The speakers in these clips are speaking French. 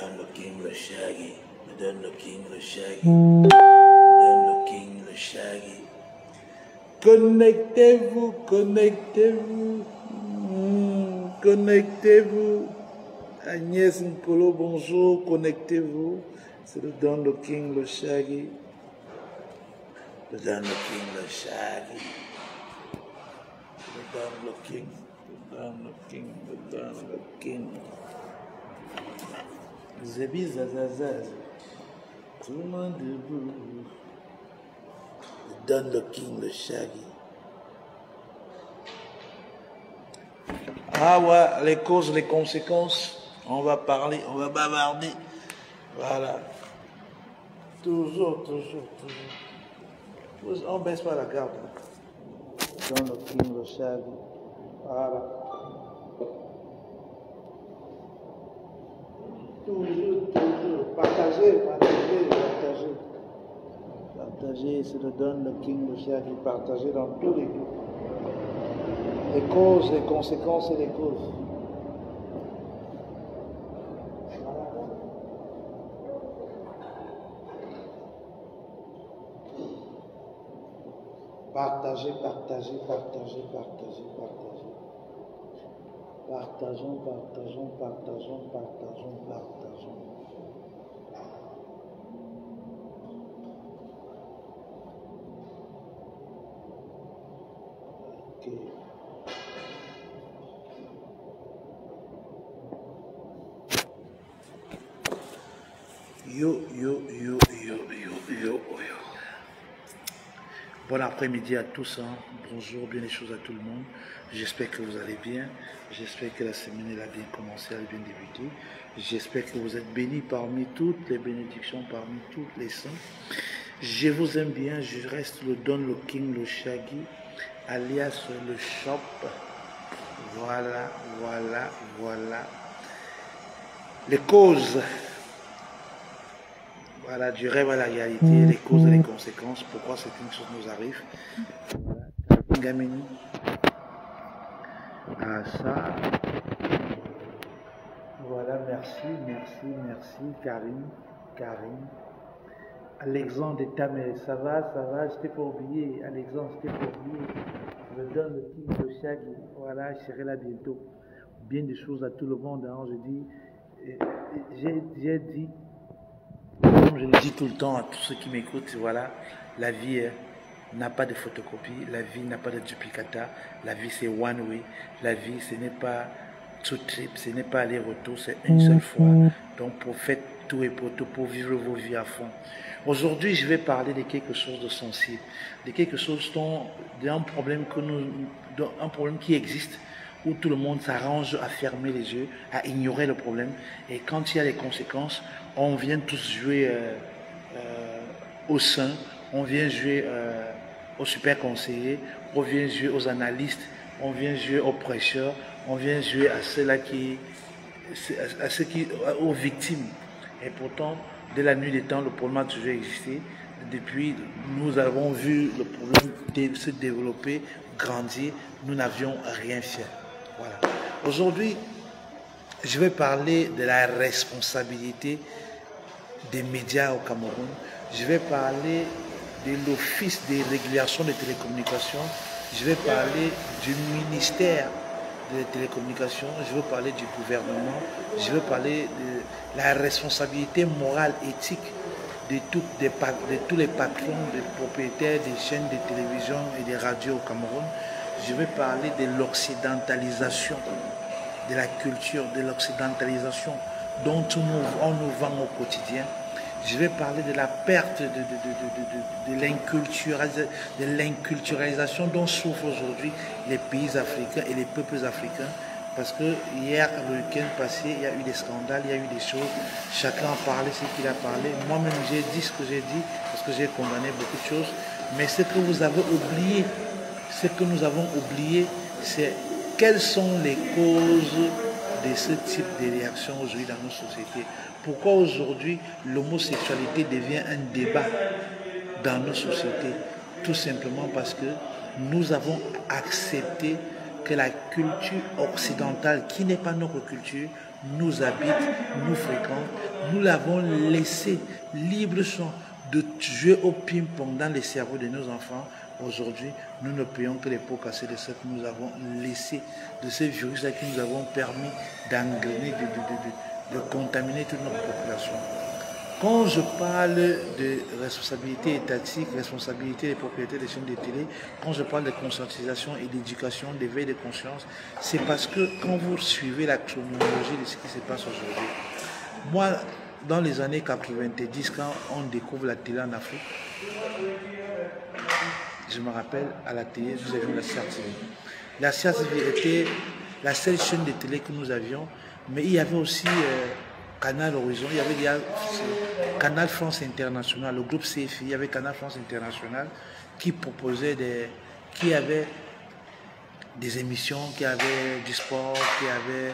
donne le king, le shaggy. Me donne le king, le shaggy. Me donne le king, le shaggy. Connectez-vous, connectez-vous. Connectez-vous. Agnès Nkolo, bonjour, connectez-vous. C'est le Don le King, le Shaggy. Le Don le King, le Shaggy. Le Don le King, le Don le King, le Don le King. Zébi Zazazaz. Tout le monde debout. Le Don le King, le Shaggy. Ah ouais, les causes, les conséquences. On va parler, on va bavarder. Voilà. Toujours. On ne baisse pas la garde. Dans le King, le Shaggy. Voilà. Toujours. Partagez. Partagez, c'est le Don, le King, le Shaggy. Partagez dans tous les groupes. Les causes, les conséquences et les causes. Partagez. Partageons. Ok. Yo. Bon après-midi à tous, hein. Bonjour, bien les choses à tout le monde. J'espère que vous allez bien. J'espère que la semaine elle a bien commencé, elle a bien débuté. J'espère que vous êtes bénis parmi toutes les bénédictions, parmi toutes les saints. Je vous aime bien, je reste le Don, le King, le Shaggy, alias le Shop. Voilà. Les causes. Voilà, du rêve à la réalité, les causes et les conséquences, pourquoi certaines choses nous arrivent. Voilà, Gamini. Ah, ça. Voilà, merci, Karine. Alexandre de Tamé, ça va, je t'ai pas oublié. Alexandre, je t'ai pas oublié. Je donne le King, le Shaggy. Voilà, je serai là bientôt. Bien des choses à tout le monde, hein, j'ai dit. Comme je le dis tout le temps à tous ceux qui m'écoutent, voilà, la vie n'a pas de photocopie, la vie n'a pas de duplicata, la vie c'est one way, la vie ce n'est pas two trip, ce n'est pas aller-retour, c'est une seule fois. Donc faites tout et pour tout pour vivre vos vies à fond. Aujourd'hui, je vais parler de quelque chose de sensible, de quelque chose d'un problème qui existe, où tout le monde s'arrange à fermer les yeux, à ignorer le problème. Et quand il y a les conséquences, on vient tous jouer au saint, on vient jouer aux super conseillers, on vient jouer aux analystes, on vient jouer aux prêcheurs, on vient jouer à aux victimes. Et pourtant, dès la nuit des temps, le problème a toujours existé. Depuis, nous avons vu le problème se développer, grandir, nous n'avions rien fait. Voilà. Aujourd'hui, je vais parler de la responsabilité des médias au Cameroun. Je vais parler de l'Office de régulation des télécommunications. Je vais parler du ministère des télécommunications. Je vais parler du gouvernement. Je vais parler de la responsabilité morale, éthique de tous les patrons, des propriétaires des chaînes de télévision et des radios au Cameroun. Je vais parler de l'occidentalisation de la culture, de l'occidentalisation dont on nous vend au quotidien. Je vais parler de la perte de l'inculturalisation dont souffrent aujourd'hui les pays africains et les peuples africains. Parce que hier, le week-end passé, il y a eu des scandales, il y a eu des choses. Chacun a parlé ce qu'il a parlé. Moi-même, j'ai dit ce que j'ai dit, parce que j'ai condamné beaucoup de choses. Mais ce que vous avez oublié, ce que nous avons oublié, c'est quelles sont les causes de ce type de réaction aujourd'hui dans nos sociétés. Pourquoi aujourd'hui l'homosexualité devient un débat dans nos sociétés? Tout simplement parce que nous avons accepté que la culture occidentale, qui n'est pas notre culture, nous habite, nous fréquente. Nous l'avons laissé libre champ de jouer au ping-pong dans les cerveaux de nos enfants. Aujourd'hui, nous ne payons que les pots cassés de ce que nous avons laissé, de ces virus-là qui nous avons permis d'engrener, de contaminer toute notre population. Quand je parle de responsabilité étatique, responsabilité des propriétaires des chaînes de télé, quand je parle de conscientisation et d'éducation, d'éveil de conscience, c'est parce que quand vous suivez la chronologie de ce qui se passe aujourd'hui, moi, dans les années 90, quand on découvre la télé en Afrique, je me rappelle, à la télé, nous avions la CRTV. La CRTV était la seule chaîne de télé que nous avions, mais il y avait aussi Canal Horizon, il y avait Canal France International, le groupe CFI, il y avait Canal France International qui proposait qui avait des émissions, qui avait du sport, qui avait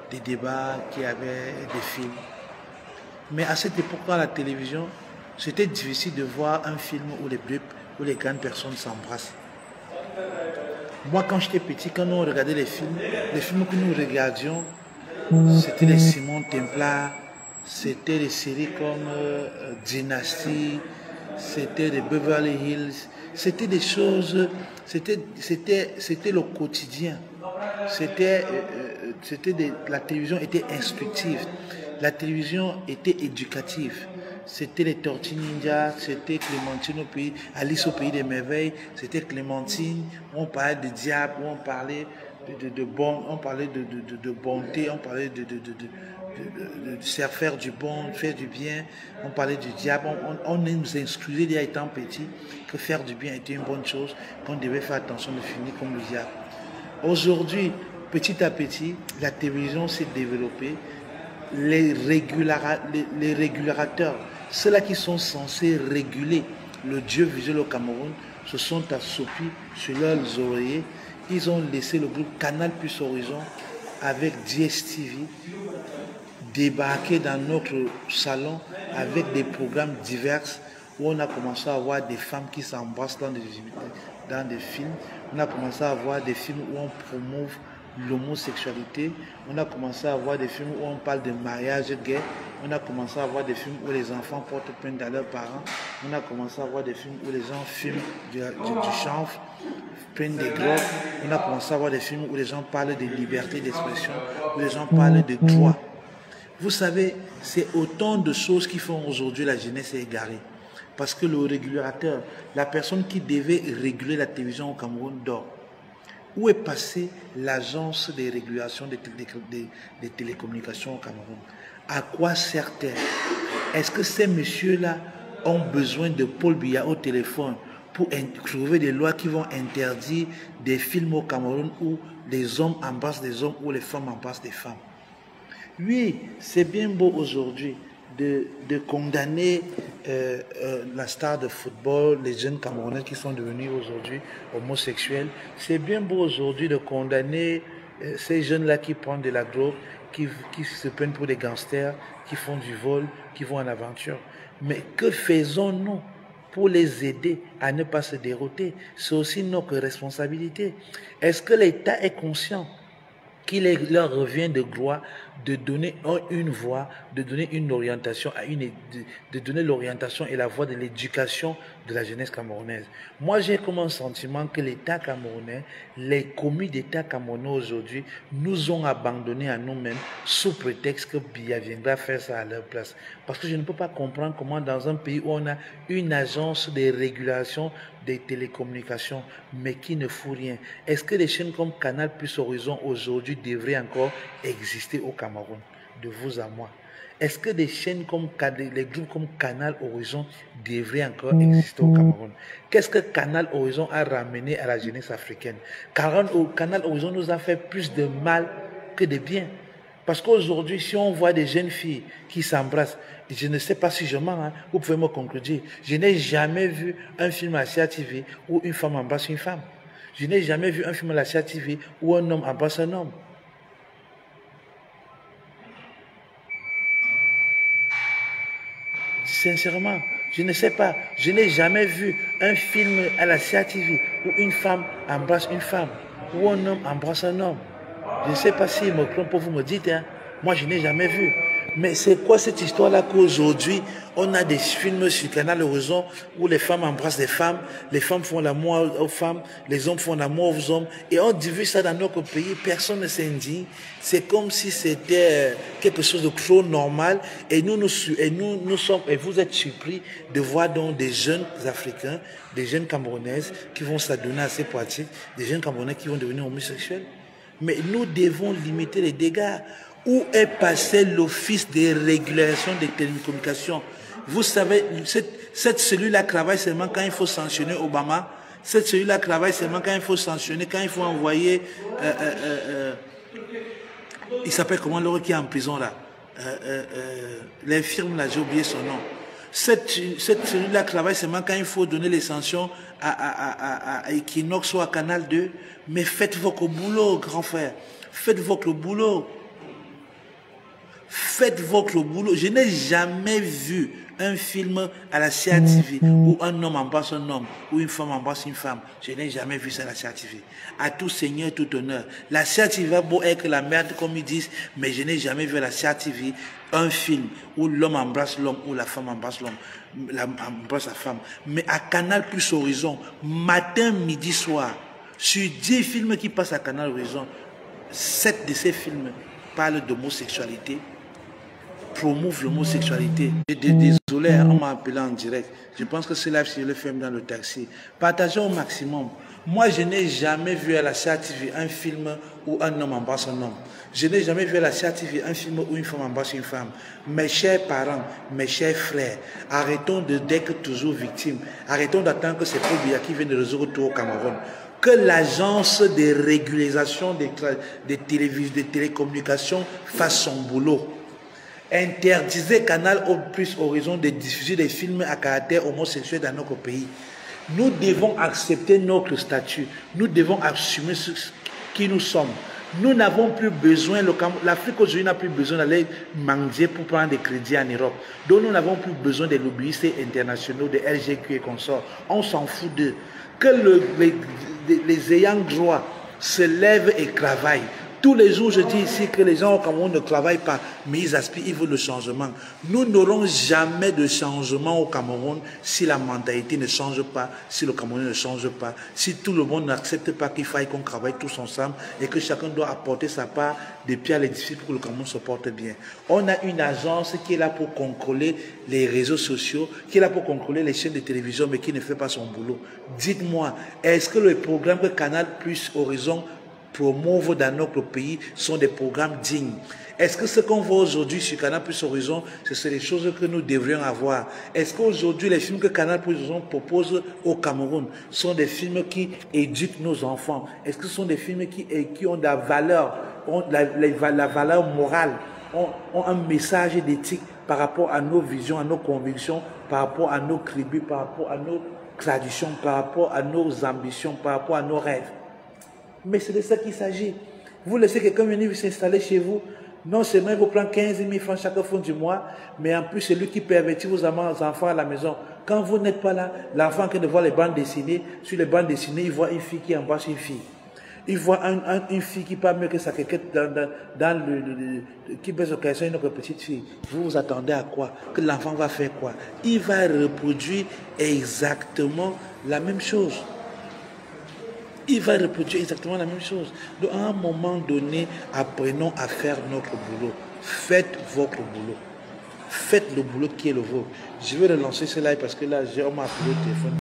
des débats, qui avait des films. Mais à cette époque-là, à la télévision, c'était difficile de voir un film où les grandes personnes s'embrassent. Moi, quand j'étais petit, quand nous regardait les films que nous regardions, c'était les Simon Templar, c'était des séries comme Dynasty, c'était les Beverly Hills, c'était des choses, c'était le quotidien. La télévision était instructive, la télévision était éducative. C'était les Tortues Ninja, c'était Clémentine Alice au pays des merveilles, c'était Clémentine, on parlait de diable, on parlait de bonté, on parlait de faire du bon, faire du bien, on parlait du diable, on nous instruisait déjà étant petit que faire du bien était une bonne chose, qu'on devait faire attention de finir comme le diable. Aujourd'hui, petit à petit, la télévision s'est développée, les régulateurs, ceux-là qui sont censés réguler le dieu visuel au Cameroun, se sont assoupis sur leurs oreillers. Ils ont laissé le groupe Canal Plus Horizon avec DSTV débarquer dans notre salon avec des programmes divers où on a commencé à voir des femmes qui s'embrassent dans des films. On a commencé à voir des films où on promouve l'homosexualité. On a commencé à voir des films où on parle de mariage gay. On a commencé à voir des films où les enfants portent plainte à leurs parents. On a commencé à voir des films où les gens filment du chanvre, prennent des drogues. On a commencé à voir des films où les gens parlent de liberté d'expression, où les gens parlent de droit. Vous savez, c'est autant de choses qui font aujourd'hui la jeunesse est égarée. Parce que le régulateur, la personne qui devait réguler la télévision au Cameroun dort. Où est passée l'agence de régulation des télécommunications au Cameroun? À quoi sert-elle? Est-ce que ces messieurs-là ont besoin de Paul Biya au téléphone pour trouver des lois qui vont interdire des films au Cameroun où les hommes embrassent des hommes ou les femmes embrassent des femmes? Oui, c'est bien beau aujourd'hui de condamner la star de football, les jeunes Camerounais qui sont devenus aujourd'hui homosexuels. C'est bien beau aujourd'hui de condamner ces jeunes-là qui prennent de la drogue, qui se prennent pour des gangsters, qui font du vol, qui vont en aventure. Mais que faisons-nous pour les aider à ne pas se dérouter? C'est aussi notre responsabilité. Est-ce que l'État est conscient qu'il leur revient de gloire de donner une voie, de donner une orientation, de donner l'orientation et la voie de l'éducation de la jeunesse camerounaise? Moi, j'ai comme un sentiment que l'État camerounais, les commis d'État camerounais aujourd'hui, nous ont abandonnés à nous-mêmes sous prétexte que Biya viendra faire ça à leur place. Parce que je ne peux pas comprendre comment dans un pays où on a une agence de régulation des télécommunications, mais qui ne fout rien. Est-ce que des chaînes comme Canal Plus Horizon aujourd'hui devraient encore exister au Cameroun? De vous à moi. Est-ce que des chaînes comme les groupes comme Canal Horizon devraient encore exister au Cameroun? Qu'est-ce que Canal Horizon a ramené à la jeunesse africaine? Canal Horizon nous a fait plus de mal que de bien. Parce qu'aujourd'hui, si on voit des jeunes filles qui s'embrassent, je ne sais pas si je mens, hein, vous pouvez me conclure. Je n'ai jamais vu un film à la CRTV où une femme embrasse une femme. Je n'ai jamais vu un film à la CRTV où un homme embrasse un homme. Sincèrement, je ne sais pas. Je n'ai jamais vu un film à la CRTV où une femme embrasse une femme. où un homme embrasse un homme. Je ne sais pas si me trompe, vous me dites, hein. Moi je n'ai jamais vu. Mais c'est quoi cette histoire-là qu'aujourd'hui, on a des films sur Canal Horizon où les femmes embrassent les femmes font l'amour aux femmes, les hommes font l'amour aux hommes, et on diffuse ça dans notre pays, personne ne s'indigne. C'est comme si c'était quelque chose de trop normal, et nous sommes, et vous êtes surpris de voir donc des jeunes Africains, des jeunes Camerounaises qui vont s'adonner à ces pratiques, des jeunes Camerounais qui vont devenir homosexuels. Mais nous devons limiter les dégâts. Où est passé l'office de régulation des télécommunications? Vous savez, cette cellule-là travaille seulement quand il faut sanctionner Obama. Cette cellule-là travaille seulement quand il faut sanctionner, quand il faut envoyer... il s'appelle comment l'autre qui est en prison là? L'infirme là, j'ai oublié son nom. Cette cellule-là travaille seulement quand il faut donner les sanctions à Equinox ou à Canal 2. Mais faites votre boulot, grand frère. Faites votre boulot. Faites votre boulot. Je n'ai jamais vu un film à la CATV où un homme embrasse un homme, où une femme embrasse une femme. Je n'ai jamais vu ça à la CATV. À tout seigneur, tout honneur. La CATV va beau être la merde comme ils disent, mais je n'ai jamais vu à la CATV un film où l'homme embrasse l'homme, où la femme embrasse l'homme, embrasse la femme. Mais à Canal Plus Horizon, matin, midi, soir, sur 10 films qui passent à Canal Horizon, 7 de ces films parlent d'homosexualité, promouvent l'homosexualité. Désolé, on m'a appelé en direct. Je pense que c'est là que je le fais dans le taxi. Partagez au maximum. Moi, je n'ai jamais vu à la CATV un film où un homme embrasse un homme. Je n'ai jamais vu à la CATV un film où une femme embrasse une femme. Mes chers parents, mes chers frères, arrêtons d'être toujours victimes. Arrêtons d'attendre que c'est Paul Biya qui vienne de résoudre tout au Cameroun. Que l'agence de régulation des télécommunications fasse son boulot. Interdisez Canal Plus Horizon de diffuser des films à caractère homosexuel dans notre pays. Nous devons accepter notre statut. Nous devons assumer ce qui nous sommes. Nous n'avons plus besoin, l'Afrique aujourd'hui n'a plus besoin d'aller manger pour prendre des crédits en Europe. Donc nous n'avons plus besoin des lobbyistes internationaux, des LGQ et consorts. On s'en fout d'eux. Que les ayants droit se lèvent et travaillent. Tous les jours, je dis ici que les gens au Cameroun ne travaillent pas, mais ils aspirent, ils veulent le changement. Nous n'aurons jamais de changement au Cameroun si la mentalité ne change pas, si le Cameroun ne change pas, si tout le monde n'accepte pas qu'il faille qu'on travaille tous ensemble et que chacun doit apporter sa part de pierre à l'édifice pour que le Cameroun se porte bien. On a une agence qui est là pour contrôler les réseaux sociaux, qui est là pour contrôler les chaînes de télévision, mais qui ne fait pas son boulot. Dites-moi, est-ce que le programme que Canal Plus Horizon promouvent dans notre pays sont des programmes dignes? Est-ce que ce qu'on voit aujourd'hui sur Canal Plus Horizon, ce sont des choses que nous devrions avoir? Est-ce qu'aujourd'hui, les films que Canal Plus Horizon propose au Cameroun sont des films qui éduquent nos enfants? Est-ce que ce sont des films qui ont de la valeur, ont la valeur morale, ont un message d'éthique par rapport à nos visions, à nos convictions, par rapport à nos tribus, par rapport à nos traditions, par rapport à nos ambitions, par rapport à nos rêves? Mais c'est de ça qu'il s'agit. Vous laissez quelqu'un venir s'installer chez vous. Non seulement il vous prend 15 000 francs chaque fin du mois, mais en plus c'est lui qui pervertit vos enfants à la maison. Quand vous n'êtes pas là, l'enfant qui voit les bandes dessinées, sur les bandes dessinées, il voit une fille qui embrasse une fille. Il voit une fille qui parle mieux que sa quéquette qui baisse occasion une autre petite fille. Vous vous attendez à quoi? Que l'enfant va faire quoi? Il va reproduire exactement la même chose. Il va reproduire exactement la même chose. Donc, à un moment donné, apprenons à faire notre boulot. Faites votre boulot. Faites le boulot qui est le vôtre. Je vais relancer ce live parce que là, on m'a appelé au téléphone.